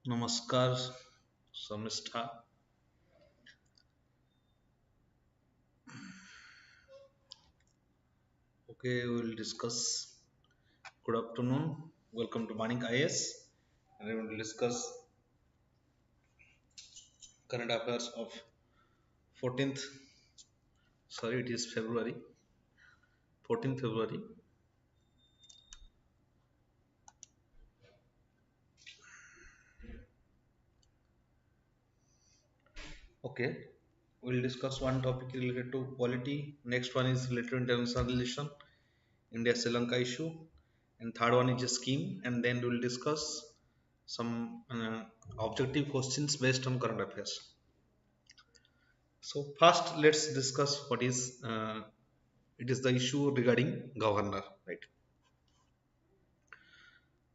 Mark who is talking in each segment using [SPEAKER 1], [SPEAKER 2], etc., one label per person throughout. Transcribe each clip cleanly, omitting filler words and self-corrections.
[SPEAKER 1] Namaskar, Samistha. Okay, we will discuss. Good afternoon. Welcome to Morning IAS. And we will discuss current affairs of 14th. Sorry, it is February. 14th February. Okay, we will discuss one topic related to polity. Next one is related to international relation, India-Sri Lanka issue, and third one is a scheme. And then we will discuss some objective questions based on current affairs. So first, let's discuss what is it is the issue regarding governor, right?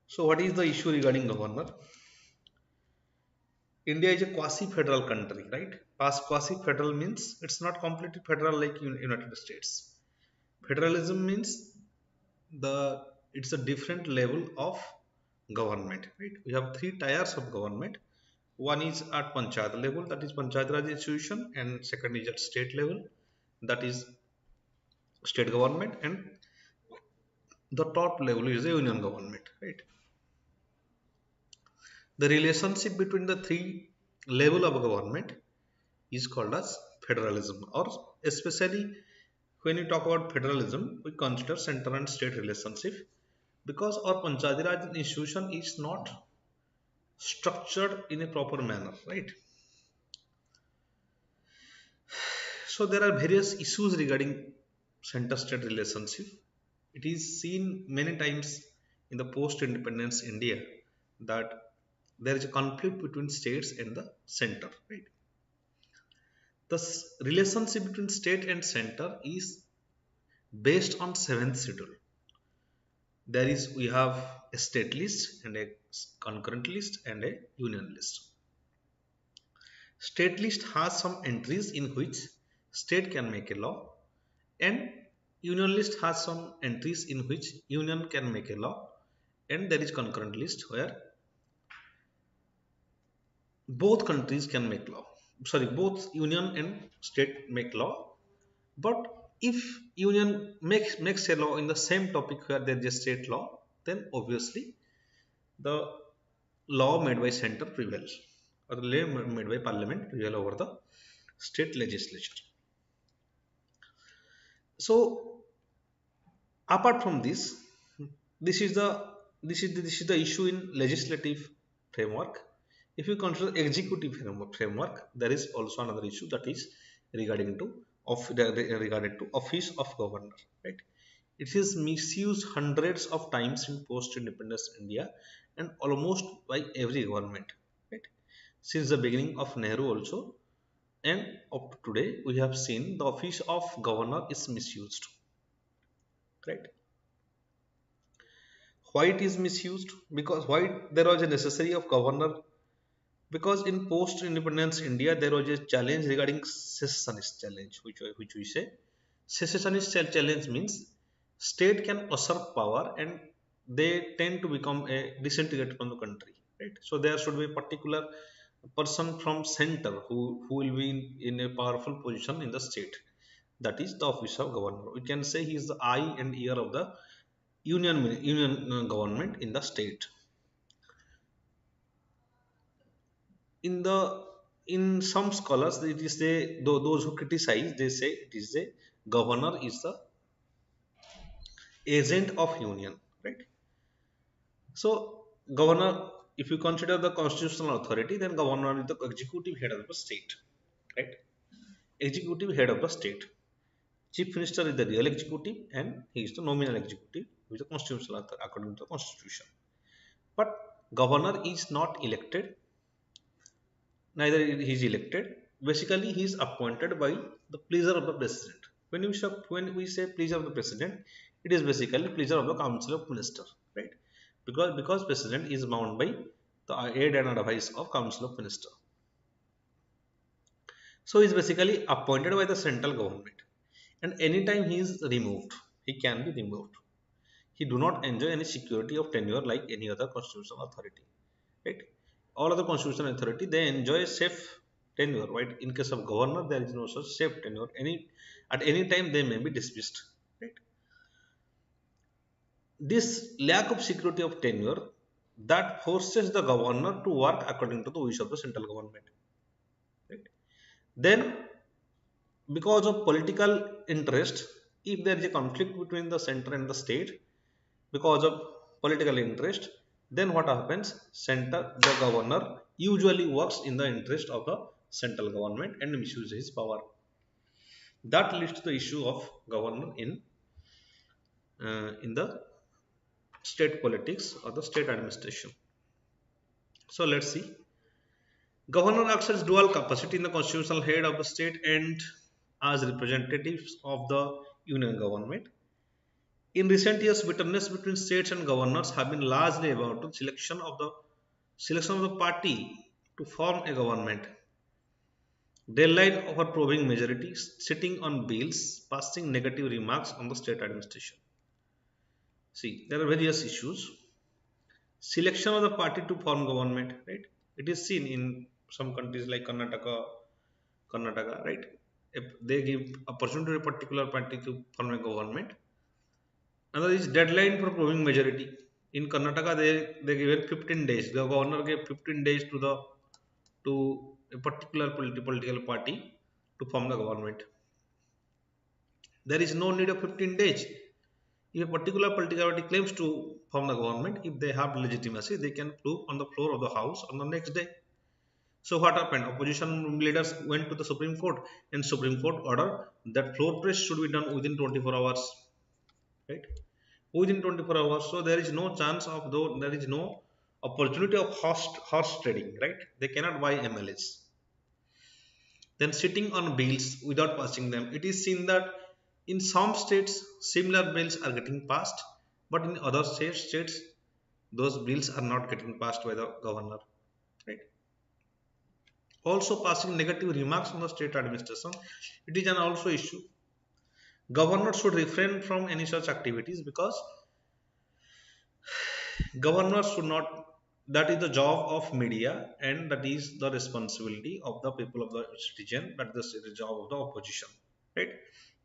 [SPEAKER 1] So what is the issue regarding governor? India is a quasi-federal country, right? Quasi-federal means it's not completely federal like United States. Federalism means the it's a different level of government, right? We have three tiers of government. One is at panchayat level, that is panchayat raj institution, and second is at state level, that is state government, and the top level is the union government, right? The relationship between the three level of government is called as federalism, or especially when you talk about federalism we consider center and state relationship, because our panchayati raj institution is not structured in a proper manner, right? So there are various issues regarding center state relationship. It is seen many times in the post independence India that there is a conflict between states and the center, right? The relationship between state and center is based on seventh schedule. There is we have a state list and a concurrent list and a union list. State list has some entries in which state can make a law, and union list has some entries in which union can make a law, and there is concurrent list where both countries can make law. Sorry, both union and state make law. But if union makes a law in the same topic where there is a state law, then obviously the law made by center prevails, or the law made by parliament prevail over the state legislature. So apart from this, this is the this is the issue in legislative framework. If you consider executive framework, there is also another issue that is regarding to regarding to office of governor, right? It is misused hundreds of times in post-independence India and almost by every government, right? Since the beginning of Nehru also, and up to today, we have seen the office of governor is misused, right? Why it is misused? Because why there was a necessity of governor? Because in post-independence India, there was a challenge regarding secessionist challenge, which we say secessionist challenge means state can usurp power and they tend to become a disintegrate from the country, right? So there should be a particular person from center who will be in a powerful position in the state. That is the office of governor. We can say he is the eye and ear of the union government in the state. In the in some scholars it is they those who criticize, they say it is the governor is the agent of union, right? So governor, if you consider the constitutional authority, then governor is the executive head of the state, right? Executive head of the state. Chief minister is the real executive and he is the nominal executive with the constitutional authority according to the constitution. But governor is not elected, neither he is elected. Basically he is appointed by the pleasure of the president. When we say pleasure of the president, it is basically pleasure of the council of minister, right? Because president is bound by the aid and advice of council of minister. So he is basically appointed by the central government, and anytime he is removed, he can be removed. He do not enjoy any security of tenure like any other constitutional authority, right? all other constitutional authority, they enjoy safe tenure, right? In case of governor, there is no such safe tenure. At any time they may be dismissed, right? This lack of security of tenure that forces the governor to work according to the wish of the central government, right? Then, because of political interest, if there is a conflict between the center and the state, because of political interest, then what happens? The governor usually works in the interest of the central government and misuses his power. That leads to the issue of governor in the state politics or the state administration. So let's see. Governor acts as dual capacity in the constitutional head of the state and as representatives of the union government. In recent years, bitterness between states and governors have been largely about the selection of the party to form a government. Deadline for proving majority, sitting on bills, passing negative remarks on the state administration. See, there are various issues. Selection of the party to form government, right? It is seen in some countries like Karnataka, right? If they give opportunity to a particular party to form a government. Another is deadline for proving majority. In Karnataka, they given 15 days. The governor gave 15 days to a particular political party to form the government. There is no need of 15 days. If a particular political party claims to form the government, if they have legitimacy, they can prove on the floor of the house on the next day. So what happened? Opposition leaders went to the Supreme Court, and Supreme Court ordered that floor press should be done within 24 hours, right? Within 24 hours. So there is no chance of though there is no opportunity of horse trading, right? They cannot buy MLAs. Then sitting on bills without passing them. It is seen that in some states similar bills are getting passed, but in other states those bills are not getting passed by the governor, right? Also passing negative remarks on the state administration. It is an also issue. Governor should refrain from any such activities because governors should not, that is the job of media and that is the responsibility of the people of the citizen, that is the job of the opposition, right?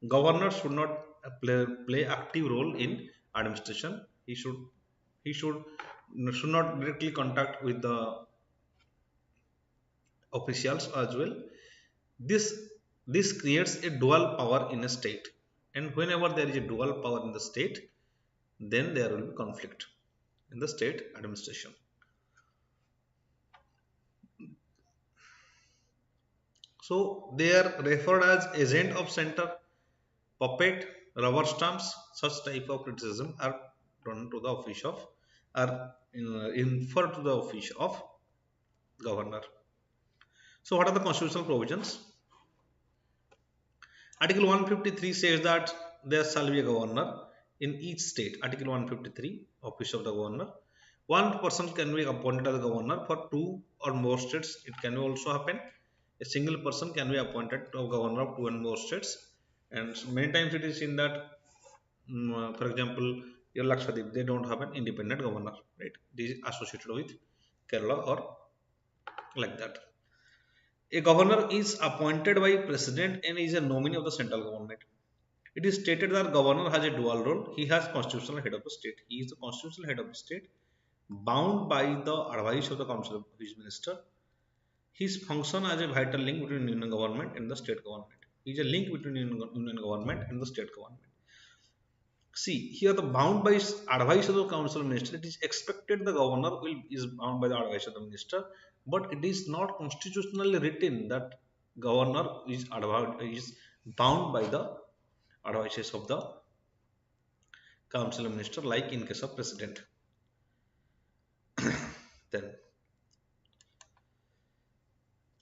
[SPEAKER 1] Governors should not play active role in administration. He should not directly contact with the officials as well. This this creates a dual power in a state, and whenever there is a dual power in the state, then there will be conflict in the state administration. So they are referred as agent of center, puppet, rubber stamps. Such type of criticism are done to the office of, are inferred to the office of governor. So what are the constitutional provisions? Article 153 says that there shall be a governor in each state. Article 153, office of the governor. One person can be appointed as governor for two or more states. It can also happen. A single person can be appointed to governor of two and more states. And many times it is in that, for example, your Lakshadweep, they don't have an independent governor, right? This is associated with Kerala or like that. A governor is appointed by president and is a nominee of the central government. It is stated that governor has a dual role. He has constitutional head of the state. He is the constitutional head of the state, bound by the advice of the council of his minister. His function as a vital link between union government and the state government. He is a link between union government and the state government. See, here the bound by advice of the council minister, it is expected the governor is bound by the advice of the minister, but it is not constitutionally written that governor is bound by the advices of the council minister, like in case of president. Then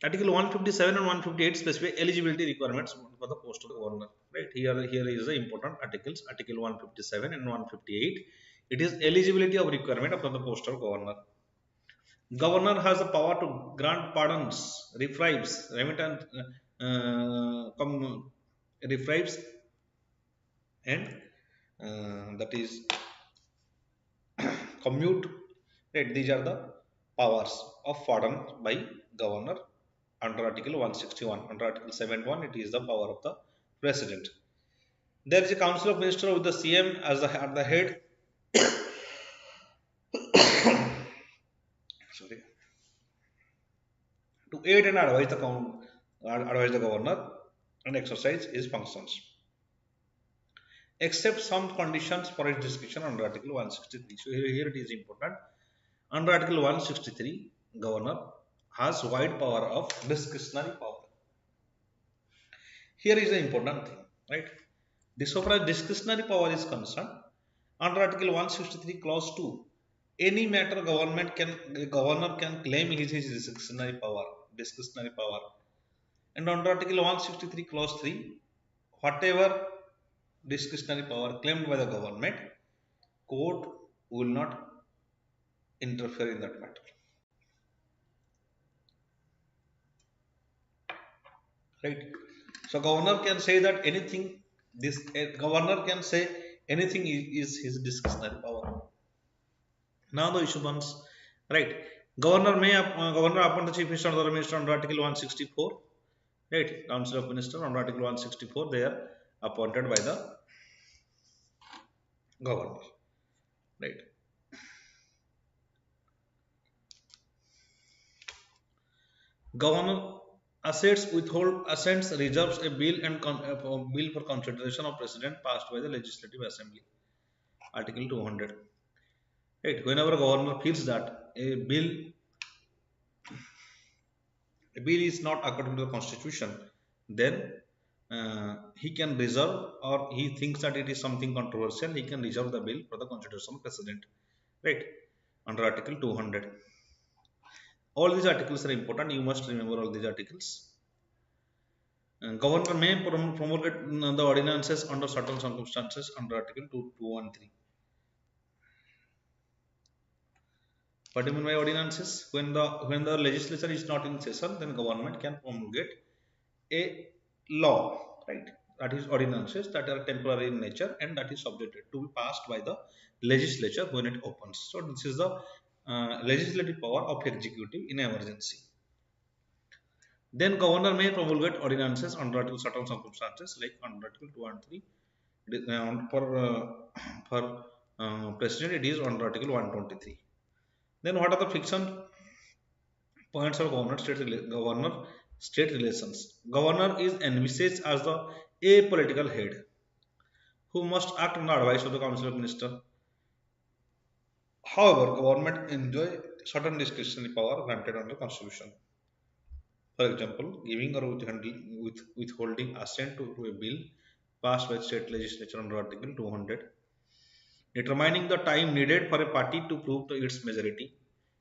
[SPEAKER 1] Article 157 and 158 specify eligibility requirements for the post of the governor. Right, here is the important articles. Article 157 and 158. It is eligibility of requirement for the post of governor. Governor has the power to grant pardons, reprieve, remittance, reprieve, and that is commute. Right, these are the powers of pardon by governor under Article 161. Under Article 71, it is the power of the president. There is a Council of Ministers with the CM as at the head. Sorry. To aid and advise the governor and exercise his functions, except some conditions for its discretion under Article 163. So here it is important. Under Article 163, governor has wide power of discretionary power. Here is the important thing, right? This so far as discretionary power is concerned, under Article 163 Clause 2, any matter governor can claim his discretionary power. And under Article 163 Clause 3, whatever discretionary power claimed by the government, court will not interfere in that matter. Right? So governor can say that anything. Governor can say anything is his discretionary power. Now the issue comes, right? Governor appoint the chief minister or the minister under Article 164. Right? Council of Ministers under Article 164, they are appointed by the governor. Right? Governor assents, reserves a bill for consideration of President passed by the Legislative Assembly. Article 200. Right? Whenever governor feels that a bill is not according to the Constitution, then he can reserve, or he thinks that it is something controversial, he can reserve the bill for the consideration of President. Right? Under Article 200. All these articles are important. You must remember all these articles. Governor may promulgate the ordinances under certain circumstances under Article 213. What do you mean by ordinances? When the legislature is not in session, then government can promulgate a law, right? That is ordinances that are temporary in nature and that is subjected to be passed by the legislature when it opens. So this is the legislative power of executive in emergency. Then governor may promulgate ordinances under certain circumstances, like under Article 213. For president, it is under Article 123. Then what are the friction points of governor-state relations? Governor is envisaged as the apolitical head who must act on the advice of the Council of Ministers. However, government enjoy certain discretionary power granted under the Constitution. For example, giving or withholding assent to a bill passed by state legislature under Article 200. Determining the time needed for a party to prove its majority.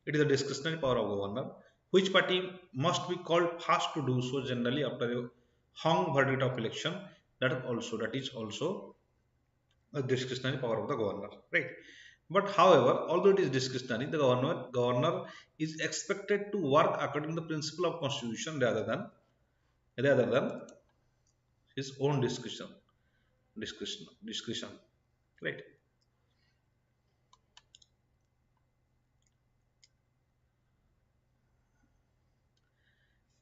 [SPEAKER 1] It is a discretionary power of governor. Which party must be called first to do so, generally after a hung verdict of election. That is also a discretionary power of the governor, right? But however, although it is discretionary, the governor is expected to work according to the principle of Constitution rather than his own discretion, right?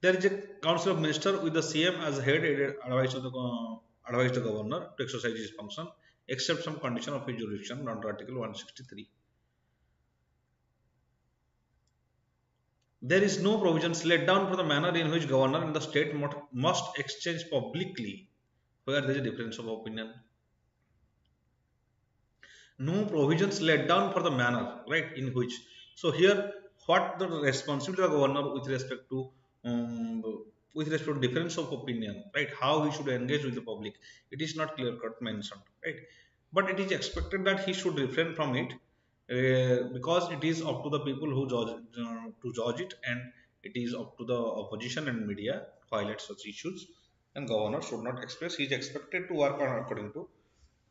[SPEAKER 1] There is a Council of Ministers with the CM as head, advice the governor to exercise his function, except some condition of his jurisdiction under Article 163. There is no provisions laid down for the manner in which governor and the state must exchange publicly where there is a difference of opinion. No provisions laid down for the manner, right, in which. So here, what the responsibility of the governor with respect to difference of opinion, right? How he should engage with the public. It is not clear-cut mentioned, right? But it is expected that he should refrain from it because it is up to the people who judge it, and it is up to the opposition and media to highlight such issues. And governor should not express. He is expected to work on according to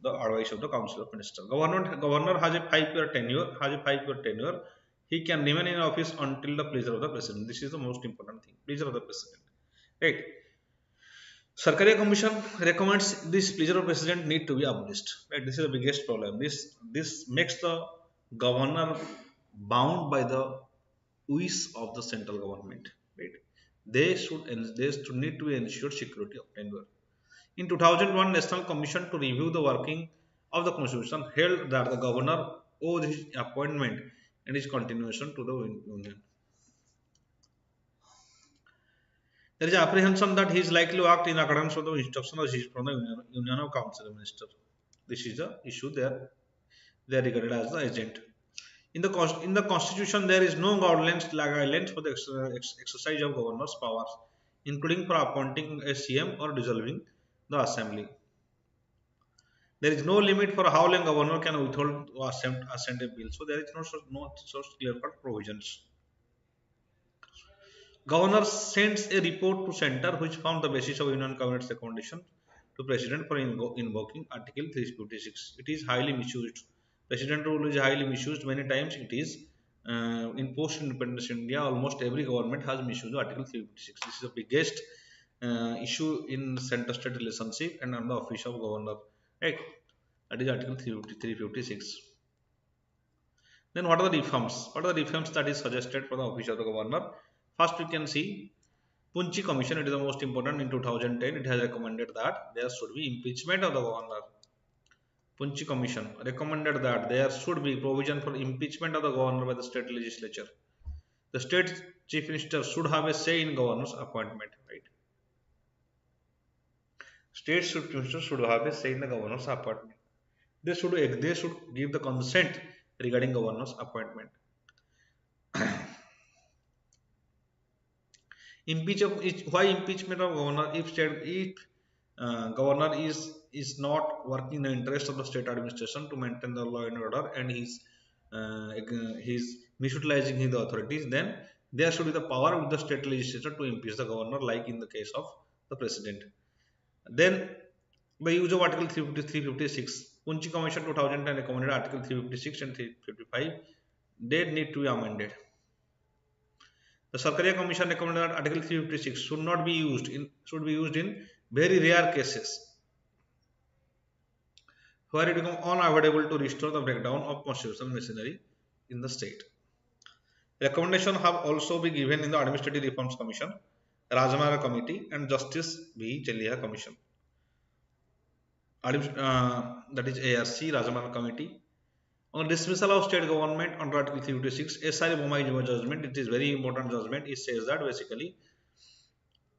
[SPEAKER 1] the advice of the Council of Ministers. Governor has a 5-year tenure. He can remain in office until the pleasure of the president. This is the most important thing. Pleasure of the president. Right. Sarkaria Commission recommends this pleasure of president need to be abolished. Right. This is the biggest problem. This makes the governor bound by the OAS of the central government, right? They should need to ensure security of tenure. In 2001, National Commission to review the working of the Constitution held that the governor owed his appointment and his continuation to the union. There is apprehension that he is likely to act in accordance with the instructions received from the Union of Council Ministers. This is the issue there. They are regarded as the agent. In the Constitution, there is no guidelines for the exercise of governor's powers, including for appointing a CM or dissolving the assembly. There is no limit for how long governor can withhold or assent a bill. So there is no such clear-cut provisions. Governor sends a report to center which forms the basis of Union Cabinet's recommendation to President for invoking Article 356. It is highly misused. President rule is highly misused. Many times it is in post-independence India, almost every government has misused Article 356. This is the biggest issue in center-state relationship and on the office of governor. Right? That is Article 356. Then what are the reforms? What are the reforms that is suggested for the office of the governor? First, we can see Punchi Commission. It is the most important. In 2010, it has recommended that there should be impeachment of the governor. Punchi Commission recommended that there should be provision for impeachment of the governor by the state legislature. The state chief minister should have a say in governor's appointment. Right? State chief minister should have a say in the governor's appointment. They should give the consent regarding governor's appointment. Why impeachment of governor? If governor is not working in the interest of the state administration to maintain the law and order, and he's misutilizing his authorities, then there should be the power of the state legislature to impeach the governor, like in the case of the president. Then, by use of Article 356, Punchi Commission 2010 recommended Article 356 and 355. They need to be amended. The Sarkaria Commission recommended that Article 356 should be used in very rare cases where it becomes unavoidable to restore the breakdown of constitutional machinery in the state. Recommendations have also been given in the Administrative Reforms Commission, Rajamara Committee, and Justice B. Jallia Commission. That is ARC, Rajamara Committee. On dismissal of state government under Article 356, SRA Bombay judgment, it is very important judgment. It says that basically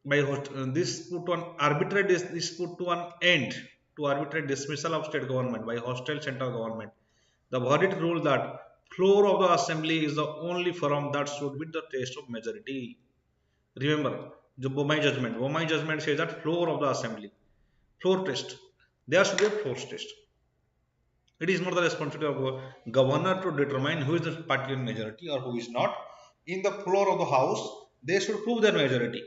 [SPEAKER 1] by this put to an end to arbitrary dismissal of state government by hostile central government. The verdict ruled that floor of the assembly is the only forum that should be the test of majority. Remember the Bombay judgment says that floor of the assembly, floor test. There should be a floor test. It is not the responsibility of a governor to determine who is the party in majority or who is not. In the floor of the house, they should prove their majority.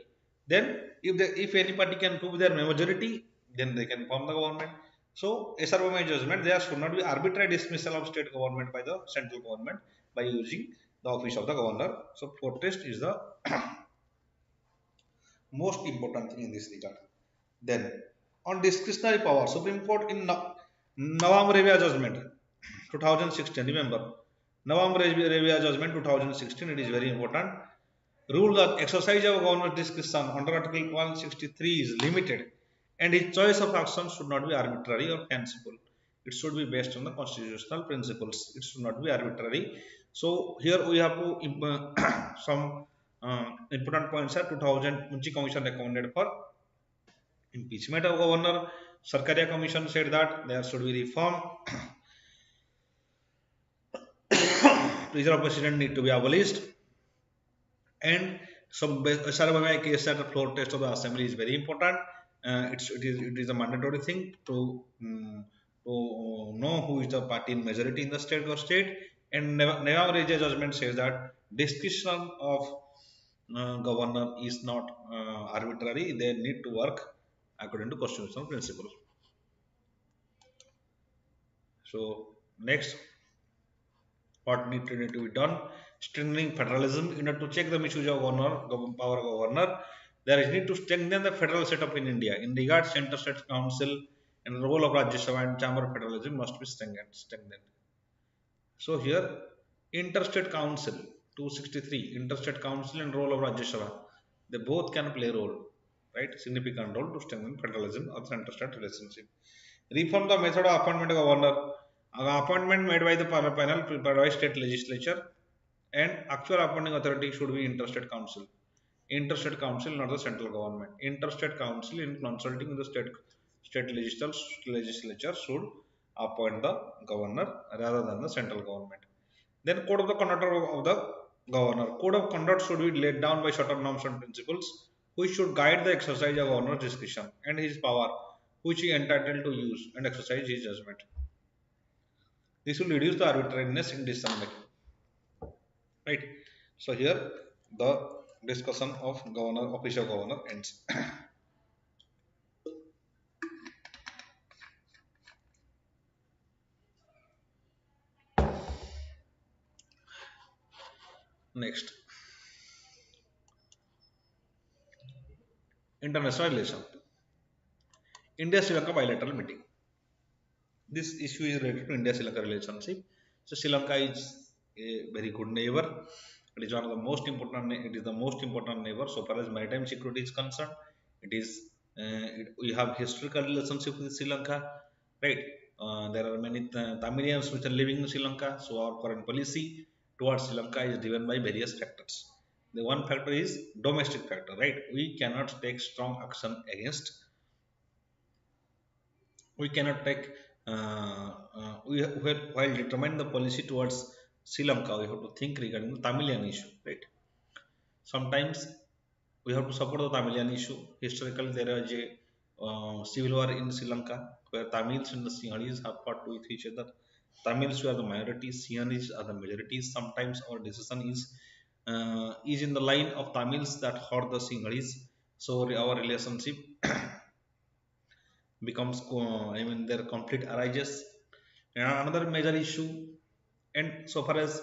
[SPEAKER 1] Then, if any party can prove their majority, then they can form the government. So, SRBI judgment, there should not be arbitrary dismissal of state government by the central government by using the office of the governor. So, floor test is the most important thing in this regard. Then, on discretionary power, Supreme Court in Nawam Revia judgment 2016, remember Nawam Revia judgment 2016, it is very important. Rule that exercise of governor's discretion under Article 163 is limited and his choice of action should not be arbitrary or fanciful. It should be based on the constitutional principles. It should not be arbitrary. So here we have to some important points are 2000 Punchi Commission recommended for impeachment of governor. Sarkaria Commission said that there should be reform. Prisoner of president need to be abolished. And some SRBI case that the floor test of the assembly is very important. It is a mandatory thing to know who is the party in majority in the state or state. And Nawam Revia judgment says that discretion of governor is not arbitrary. They need to work according to constitutional principles. So next, what needs to be done? Strengthening federalism. In order to check the misuse of power of governor, there is need to strengthen the federal setup in India. In regard, Center State Council and the role of Rajya Sabha and Chamber of Federalism must be strengthened. So here, Interstate Council. 263 Interstate Council and role of Rajya Sabha. They both can play a role, right? Significant role to strengthen federalism or the interstate relationship. Reform the method of appointment of governor. Appointment made by the panel prepared by state legislature, and actual appointing authority should be interstate council. Interstate council, not the central government. Interstate council, in consulting with the state legislature, should appoint the governor rather than the central government. Then code of the conduct of the governor. Code of conduct should be laid down by short-term norms and principles which should guide the exercise of governor's discretion and his power, which he is entitled to use and exercise his judgment. This will reduce the arbitrariness in decision making. Right. So here the discussion of governor, office of governor ends. Next, international relation. India-Sri Lanka bilateral meeting. This issue is related to India-Sri Lanka relationship. So Sri Lanka is a very good neighbor. It is one of the most important. It is the most important neighbor so far as maritime security is concerned. It is we have historical relationship with Sri Lanka, right? There are many Tamilians which are living in Sri Lanka. So our foreign policy towards Sri Lanka is driven by various factors. The one factor is domestic factor, right? We cannot take strong action against. We cannot take while determining the policy towards Sri Lanka, we have to think regarding the Tamilian issue, right? Sometimes we have to support the Tamilian issue. Historically, there is a civil war in Sri Lanka where Tamils and the Sinhalese have fought with each other. Tamils were the minorities, Sinhalese are the majorities. Sometimes our decision is in the line of Tamils that hurt the Sinhalese. So our relationship becomes, their conflict arises. And another major issue, and so far as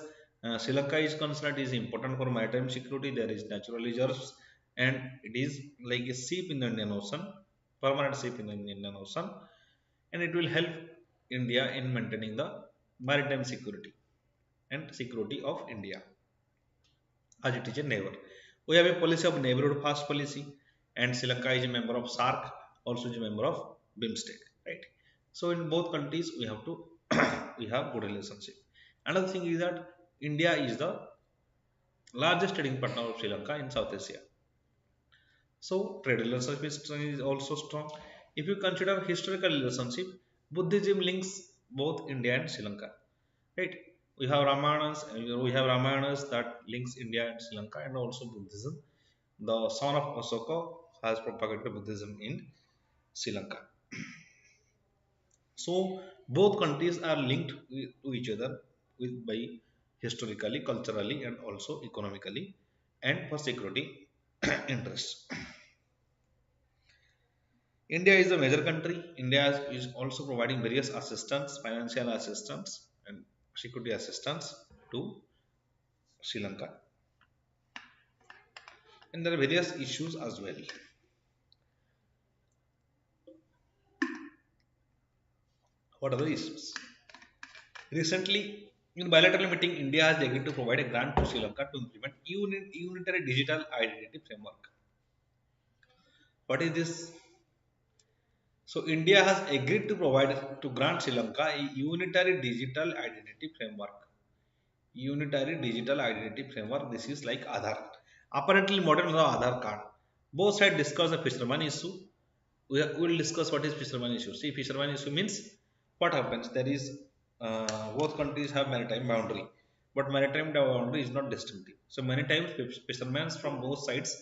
[SPEAKER 1] Sri Lanka is concerned, it is important for maritime security. There is natural reserves, and it is like a ship in the Indian Ocean, permanent ship in the Indian Ocean, and it will help India in maintaining the maritime security and security of India as it is a neighbor. We have a policy of neighborhood first policy, and Sri Lanka is a member of SARC, also is a member of BIMSTEC, right? So in both countries we have to we have good relationship. Another thing is that India is the largest trading partner of Sri Lanka in South Asia. So trade relationship is also strong. If you consider historical relationship, Buddhism links both India and Sri Lanka, right? We have Ramayanas that links India and Sri Lanka, and also Buddhism. The son of Ashoka has propagated Buddhism in Sri Lanka. So both countries are linked to each other by historically, culturally, and also economically, and for security interests. India is a major country. India is also providing various assistance, financial assistance, and security assistance to Sri Lanka. And there are various issues as well. What are the issues? Recently, in bilateral meeting, India has agreed to provide a grant to Sri Lanka to implement unitary digital identity framework. What is this? So India has agreed to provide to grant Sri Lanka a unitary digital identity framework. Unitary digital identity framework. This is like Aadhaar. Apparently modern Aadhaar card. Both sides discuss the fisherman issue. We will discuss what is fisherman issue. See, fisherman issue means what happens. There is both countries have maritime boundary, but maritime boundary is not distinctive. So many times fishermen from both sides,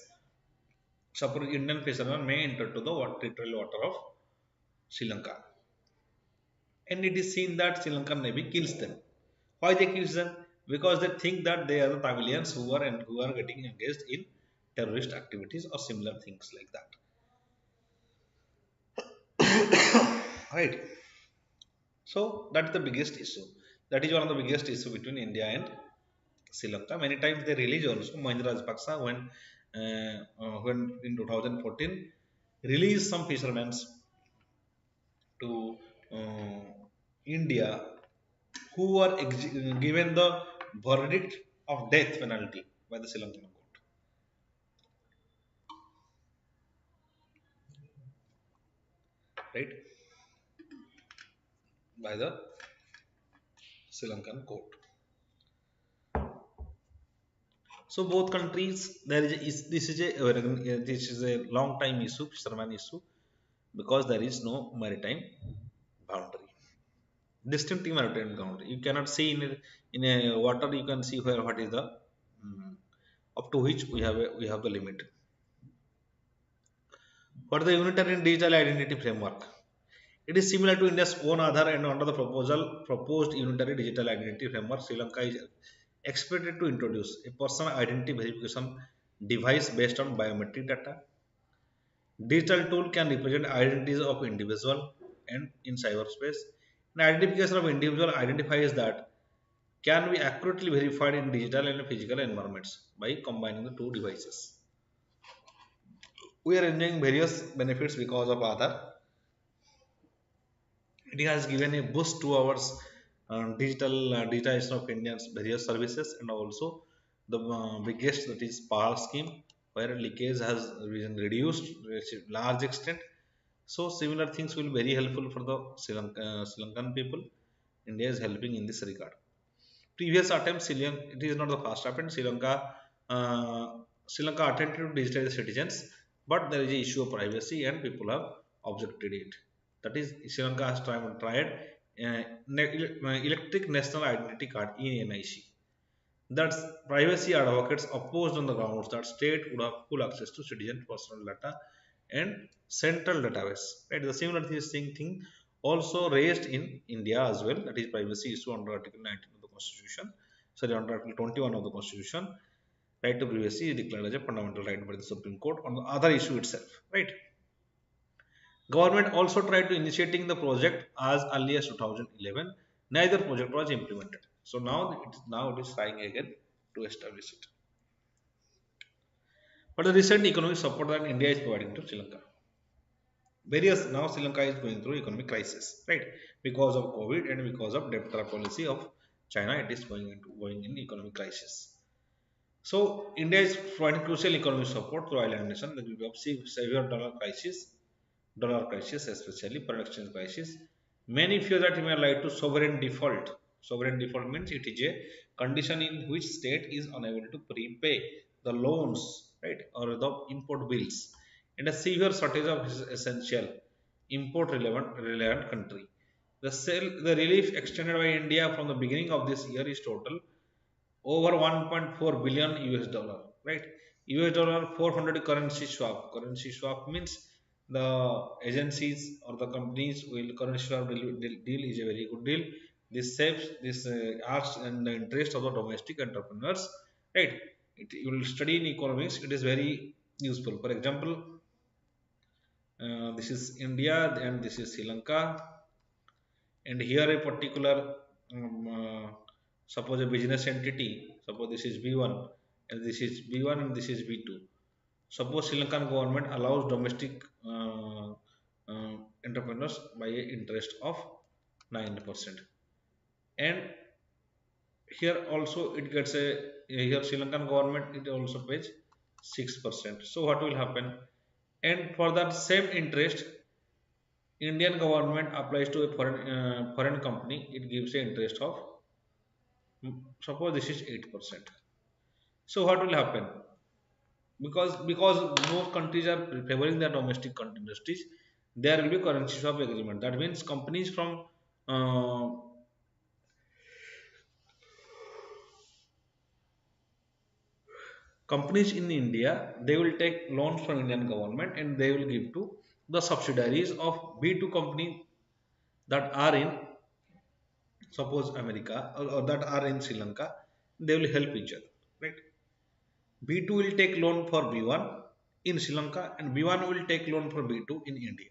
[SPEAKER 1] suppose Indian fishermen may enter to the territorial water of Sri Lanka, and it is seen that Sri Lankan Navy kills them. Why they kill them? Because they think that they are the Tamilians who are getting engaged in terrorist activities or similar things like that. Right. So that's the biggest issue. That is one of the biggest issue between India and Sri Lanka. Many times they release also Mahendra Rajapaksa when in 2014 released some fishermen to India who were given the verdict of death penalty by the Sri Lankan court, right? By the Sri Lankan court. So both countries, there this is a long time issue, fisherman issue, because there is no maritime boundary, distinctive maritime boundary. You cannot see in a water. You can see where what is the up to which we have the limit. What is the unitary digital identity framework? It is similar to India's own Aadhaar, and under the proposed unitary digital identity framework, Sri Lanka is expected to introduce a personal identity verification device based on biometric data. Digital tool can represent identities of individual and in cyberspace. An identification of individual identifies that can be accurately verified in digital and physical environments by combining the two devices. We are enjoying various benefits because of Aadhaar. It has given a boost to our digital digitization of India's various services, and also the biggest, that is PAL scheme, where leakage has been reduced to a large extent. So similar things will be very helpful for the Sri Lankan people. India is helping in this regard. Previous attempt, it is not the first attempt. Sri Lanka attempted to digitize citizens, but there is an issue of privacy and people have objected it. That is, Sri Lanka has tried electric national identity card, ENIC. That's privacy advocates opposed on the grounds that state would have full access to citizen personal data and central database. Right, the similar thing also raised in India as well. That is privacy issue under Article 19 of the Constitution. Sorry, under Article 21 of the Constitution. Right to privacy is declared as a fundamental right by the Supreme Court on the other issue itself. Right. Government also tried to initiating the project as early as 2011. Neither project was implemented. So now it is trying again to establish it. But the recent economic support that India is providing to Sri Lanka. Now Sri Lanka is going through economic crisis, right? Because of COVID and because of debt policy of China, it is going in economic crisis. So India is providing crucial economic support to island nation. There will be a severe dollar crisis, especially foreign exchange crisis. Many fear that it may lead to sovereign default. Sovereign default means it is a condition in which state is unable to prepay the loans, right, or the import bills, and a severe shortage of essential import relevant country. The relief extended by India from the beginning of this year is total over 1.4 billion US dollar, right? US dollar 400 currency swap. Currency swap means the agencies or the companies will currency swap deal is a very good deal. This saves this arts and the interest of the domestic entrepreneurs, right? You will study in economics, it is very useful. For example, this is India and this is Sri Lanka, and here a particular suppose a business entity, suppose this is B1 and this is B1 and this is B2. Suppose Sri Lankan government allows domestic entrepreneurs by a interest of 9%, and here also it gets a, here Sri Lankan government it also pays 6%. So what will happen? And for that same interest, Indian government applies to a foreign company, it gives a interest of, suppose this is 8%. So what will happen? Because most countries are favoring their domestic industries, there will be currency swap agreement. That means uh, companies in India, they will take loans from Indian government and they will give to the subsidiaries of B2 company that are in, suppose America, or that are in Sri Lanka. They will help each other, right? B2 will take loan for B1 in Sri Lanka and B1 will take loan for B2 in India.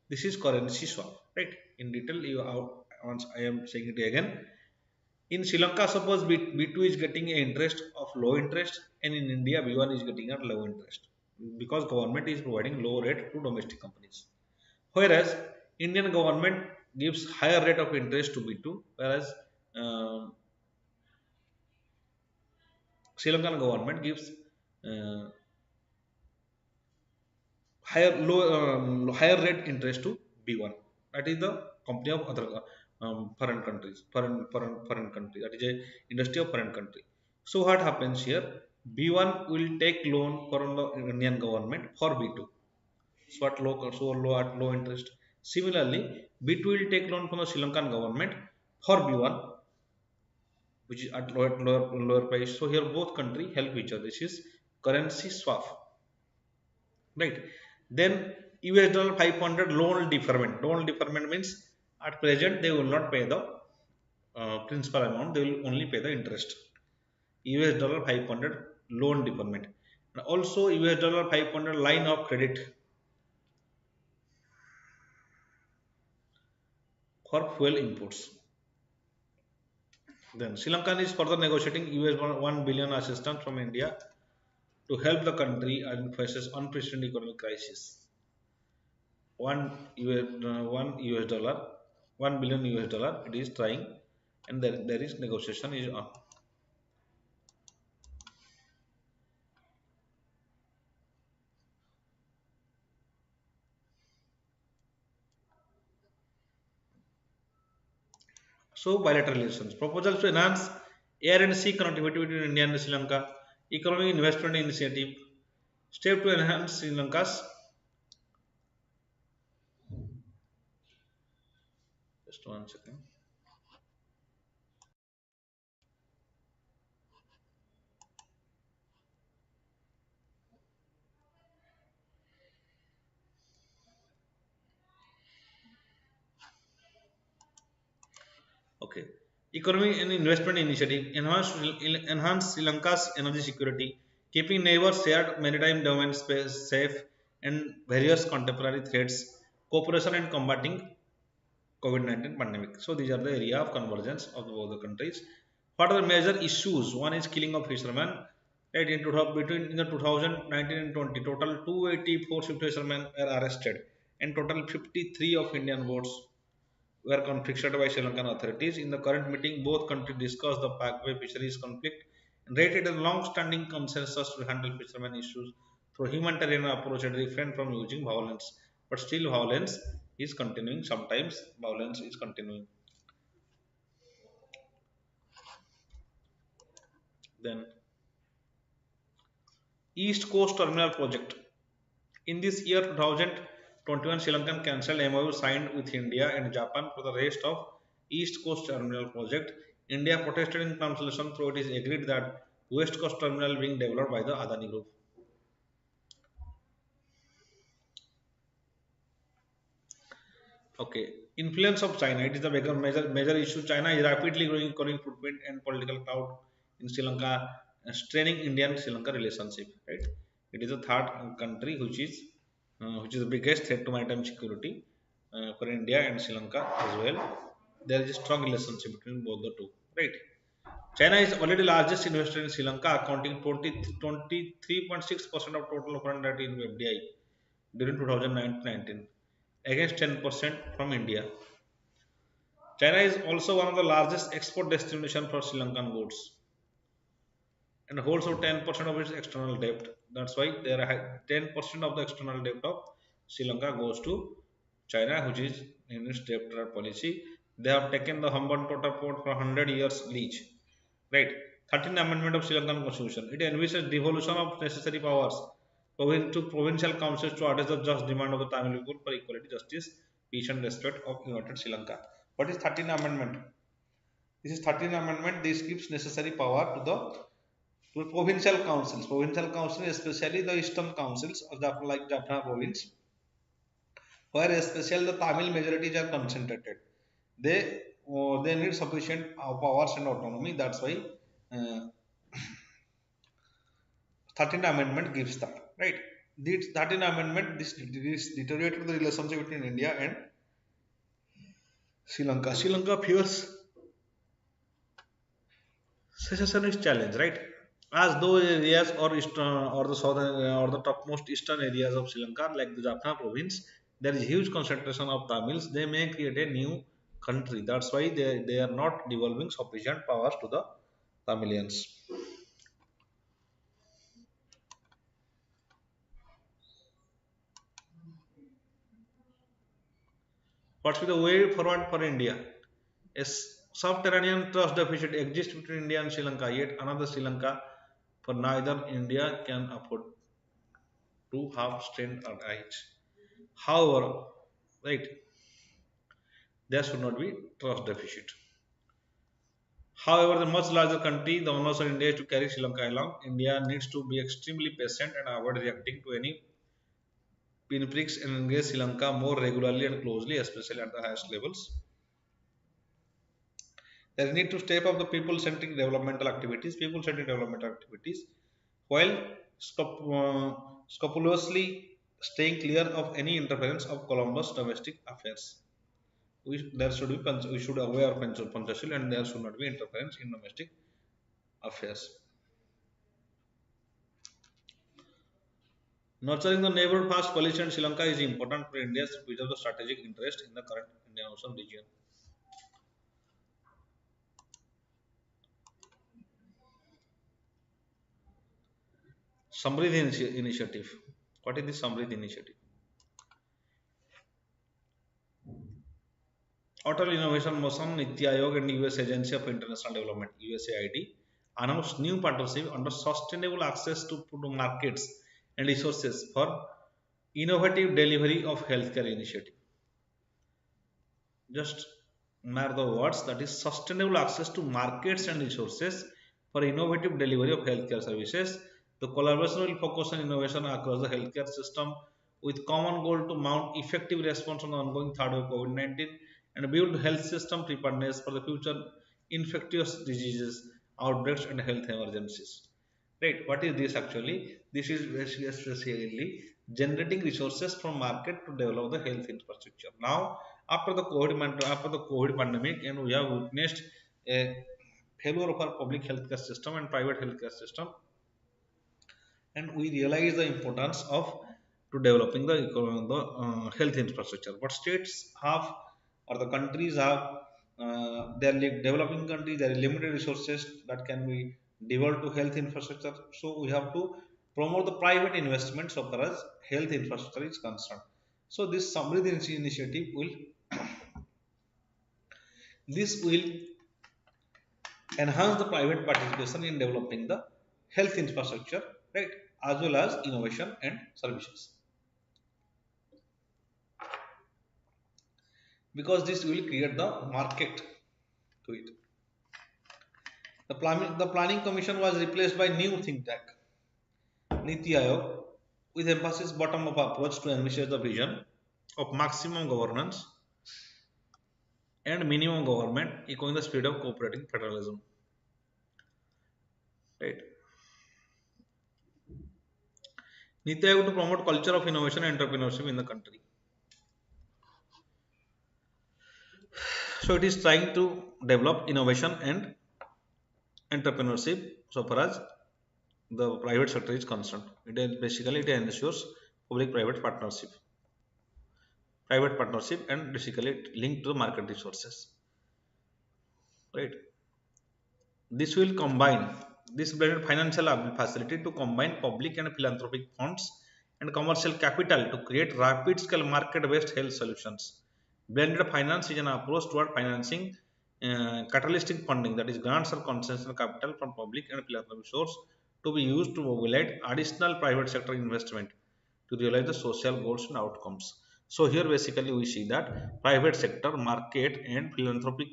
[SPEAKER 1] This is currency swap, right? In detail, once I am saying it again. In Sri Lanka, suppose B2 is getting an interest of low interest, and in India, B1 is getting a low interest because government is providing low rate to domestic companies. Whereas Indian government gives higher rate of interest to B2, whereas uh, Sri Lankan government gives uh, higher rate interest to B1. That is the company of other foreign countries, foreign country. That is a industry of foreign country. So what happens here? B1 will take loan from the Indian government for B2. So at low interest. Similarly, B2 will take loan from the Sri Lankan government for B1, which is at lower price. So here both country help each other. This is currency swap, right? Then US dollar 500 loan deferment. Loan deferment means at present they will not pay the principal amount, they will only pay the interest. US dollar 500 loan deferment. And also US dollar 500 line of credit for fuel imports. Then Sri Lanka is further negotiating US 1 billion assistance from India to help the country and faces unprecedented economic crisis. 1 US dollar, 1 billion US dollar it is trying, and there is negotiation is on. So bilateral relations. Proposals to enhance air and sea connectivity between India and Sri Lanka. Economic investment initiative. Step to enhance Sri Lanka's. Just 1 second. Okay. Economic and investment initiative. Enhance Sri Lanka's energy security, keeping neighbors shared maritime domain space safe and various contemporary threats. Cooperation and combating COVID-19 pandemic. So these are the area of convergence of both the countries. What are the major issues? One is killing of fishermen. Right, between in the 2019 and 20, total 284 fishermen were arrested, and total 53 of Indian boats were confiscated by Sri Lankan authorities. In the current meeting, both countries discussed the Parkway fisheries conflict and rated a long-standing consensus to handle fishermen issues through humanitarian approach and refrain from using violence. But still, violence is continuing. Sometimes violence is continuing. Then, East Coast Terminal Project. In this year 2021, Sri Lankan cancelled MOU signed with India and Japan for the rest of East Coast Terminal project. India protested in cancellation, though it is agreed that West Coast Terminal being developed by the Adani Group. Okay, influence of China. It is the major issue. China is rapidly growing economic footprint and political clout in Sri Lanka, straining Indian Sri Lanka relationship. Right, it is the third country which is the biggest threat to maritime security for India and Sri Lanka as well. There is a strong relationship between both the two. Right. China is already largest investor in Sri Lanka, accounting 23.6% of total foreign direct FDI during 2019 against 10% from India. China is also one of the largest export destination for Sri Lankan goods and holds out 10% of its external debt. That's why there are 10% of the external debt of Sri Lanka goes to China, which is in its debt policy. They have taken the Hambantota port for 100 years lease. Right. 13th Amendment of Sri Lankan Constitution. It envisages devolution of necessary powers to provincial councils to address the just demand of the Tamil people for equality, justice, peace and respect of united Sri Lanka. What is 13th Amendment? This is 13th Amendment. This gives necessary power to the provincial councils. Provincial councils, especially the eastern councils of like Jaffna province, where especially the Tamil majorities are concentrated. They need sufficient powers and autonomy. That's why 13th Amendment gives that. Right. This 13th Amendment this deteriorated the relationship between India and Sri Lanka. Sri Lanka fears secessionist challenge, right? As those areas or eastern or the southern or the topmost eastern areas of Sri Lanka, like the Jaffna province, there is huge concentration of Tamils. They may create a new country. That's why they are not devolving sufficient powers to the Tamilians. What will be the way forward for India? A subterranean trust deficit exists between India and Sri Lanka, yet another Sri Lanka, for neither India can afford to have strained our eyes. However, right, there should not be trust deficit. However, the much larger country, the onus on India is to carry Sri Lanka along. India needs to be extremely patient and avoid reacting to any pinpricks and engage Sri Lanka more regularly and closely, especially at the highest levels. There is need to step up the people-centric developmental activities, while scrupulously staying clear of any interference of Columbus' domestic affairs. There should be we should aware of Panchashil, and there should not be interference in domestic affairs. Nurturing the neighbor fast coalition in Sri Lanka is important for India to preserve the strategic interest in the current Indian Ocean region. Samriddhi initiative. What is the Samriddhi initiative? Atal Innovation Mission, Niti Aayog and US Agency of International Development (USAID) announced new partnership under sustainable access to markets and resources for innovative delivery of healthcare initiative. Just mark the words, that is sustainable access to markets and resources for innovative delivery of healthcare services. The collaboration will focus on innovation across the healthcare system with common goal to mount effective response on the ongoing third wave COVID-19 and build health system preparedness for the future infectious diseases, outbreaks and health emergencies. Right, what is this actually? This is basically generating resources from market to develop the health infrastructure. Now, after the COVID pandemic, and we have witnessed a failure of our public healthcare system and private healthcare system, and we realize the importance of to developing the health infrastructure. But states have, or the countries have, they are developing countries, there are limited resources that can be developed to health infrastructure. So we have to promote the private investments so far as health infrastructure is concerned. So this Samriddhi initiative will this will enhance the private participation in developing the health infrastructure, right, as well as innovation and services, because this will create the market to it. The planning commission was replaced by new think tank Niti Aayog, with emphasis bottom up approach to envisage the vision of maximum governance and minimum government, echoing the spirit of cooperating federalism. Right. Niti Aayog to promote culture of innovation and entrepreneurship in the country. So it is trying to develop innovation and entrepreneurship so far as the private sector is concerned. It ensures private partnership, and basically it linked to the market resources. Right. This will combine this blended financial facility to combine public and philanthropic funds and commercial capital to create rapid scale market-based health solutions. Blended finance is an approach toward financing catalytic funding, that is grants or concessional capital from public and philanthropic source to be used to mobilize additional private sector investment to realize the social goals and outcomes. So here basically we see that private sector, market and philanthropic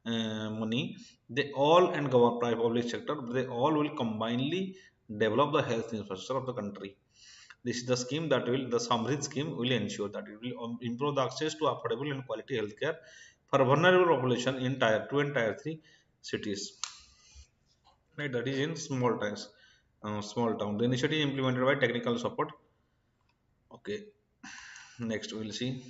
[SPEAKER 1] money, they all, and government public sector, they all will combinedly develop the health infrastructure of the country. This is the scheme that will, the Samrit scheme will ensure that it will improve the access to affordable and quality healthcare for vulnerable population in tier 2 and tier 3 cities. Right, that is in small towns. Small town. The initiative implemented by technical support. Okay. Next we will see.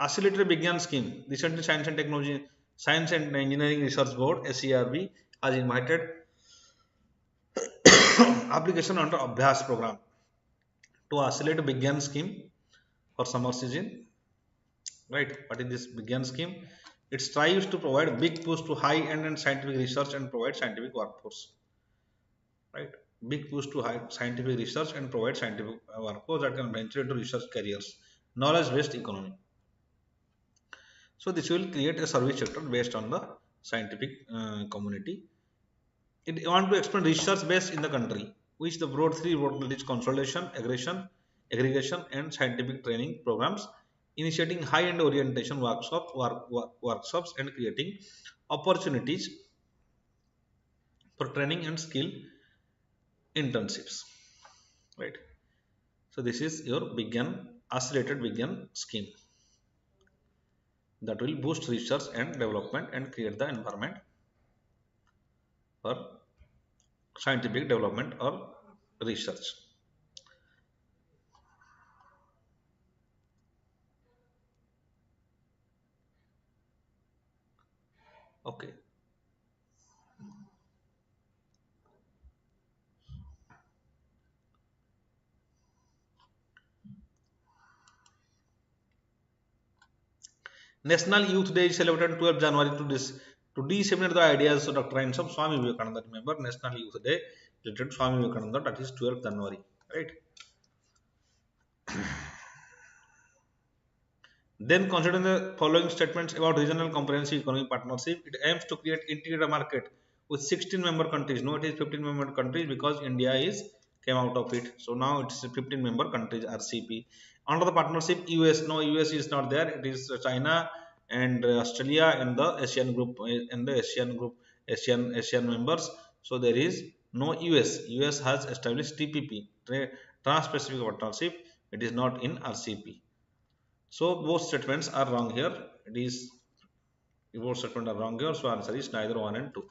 [SPEAKER 1] Accelerated Vigyan Scheme. Recently, Science and Engineering Research Board (SERB) has invited application under Abhyas program to accelerate Vigyan Scheme for summer season. Right? What is this Vigyan Scheme? It strives to provide big push to high-end and scientific research and provide scientific workforce. Right? Big push to high scientific research and provide scientific workforce that can venture into research careers. Knowledge-based economy. So this will create a service sector based on the scientific community. It want to expand research base in the country, which the broad is consolidation, aggregation, and scientific training programs, initiating high-end orientation workshops, and creating opportunities for training and skill internships. Right. So this is your accelerated begin scheme that will boost research and development and create the environment for scientific development or research. Okay. National Youth Day is celebrated on 12th January to disseminate the ideas or doctrines of Swami Vivekananda. Remember, National Youth Day related to Swami Vivekananda, that is 12th January, right? Then, considering the following statements about regional comprehensive economic partnership, it aims to create integrated market with 16 member countries. No, it is 15 member countries because India is came out of it. So now it's 15 member countries RCP. Under the partnership, US, no, US is not there. It is China and Australia and the Asian group and the Asian members. So there is no US. US has established TPP, Trans-Pacific Partnership. It is not in RCP. So both statements are wrong here. It is both statements are wrong here. So answer is neither 1 and 2.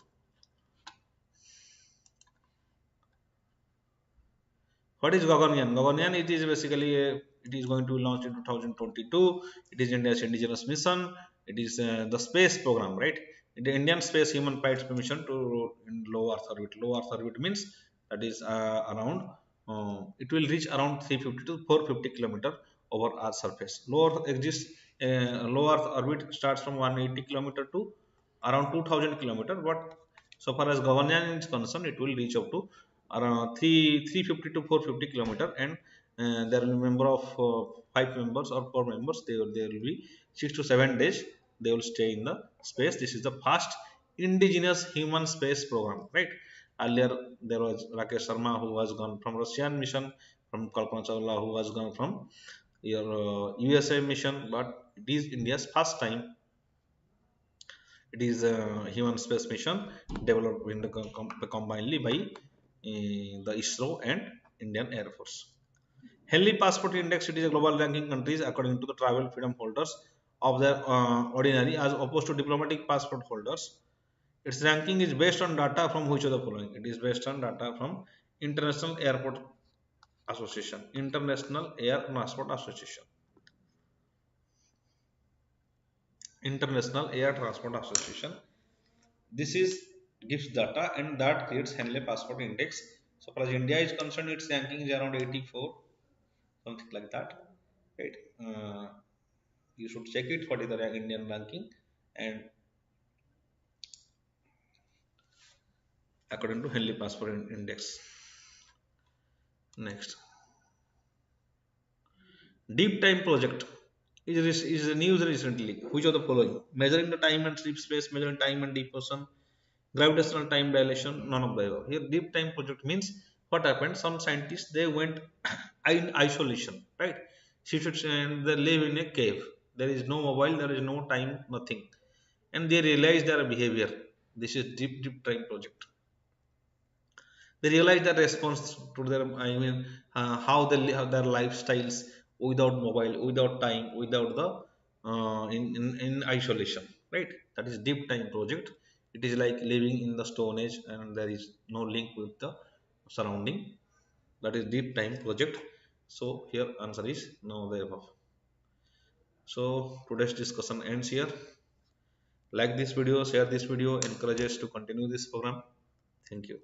[SPEAKER 1] What is Gaganyaan? Gaganyaan, it is basically it is going to be launched in 2022. It is India's indigenous mission. It is the space program, right? The Indian Space Human Flight Mission to in low Earth orbit. Low Earth orbit means that is around it will reach around 350 to 450 kilometer over Earth's surface. Low Earth orbit starts from 180 kilometer to around 2000 kilometer. But so far as Gaganyaan is concerned, it will reach up to around 350 to 450 kilometer, and there will be member of 5 members or 4 members. There will be 6 to 7 days. They will stay in the space. This is the first indigenous human space program, right? Earlier there was Rakesh Sharma who was gone from Russian mission, from Kalpana Chawla who was gone from your USA mission, but it is India's first time. It is a human space mission developed in combinedly by the ISRO and Indian Air Force. Henley Passport Index, it is a global ranking countries according to the travel freedom holders of their ordinary as opposed to diplomatic passport holders. Its ranking is based on data from which of the following? It is based on data from International Airport Association. International Air Transport Association. International Air Transport Association. This is gives data and that creates Henley Passport Index. So far as India is concerned, its ranking is around 84, something like that, right? You should check it what is the Indian ranking and according to Henley Passport Index. Next, deep time project is news recently. Which of the following? Measuring the time and sleep space, measuring time and deep ocean, gravitational time dilation, none of the above. Here, deep time project means what happened? Some scientists they went in isolation, right? And they live in a cave. There is no mobile, there is no time, nothing, and they realize their behavior. This is deep time project. They realize their response to their, I mean, how they live their lifestyles without mobile, without time, without the in isolation, right? That is deep time project. It is like living in the stone age and there is no link with the surrounding. That is deep time project. So here answer is no the above. So today's discussion ends here. Like this video, share this video, encourage us to continue this program. Thank you.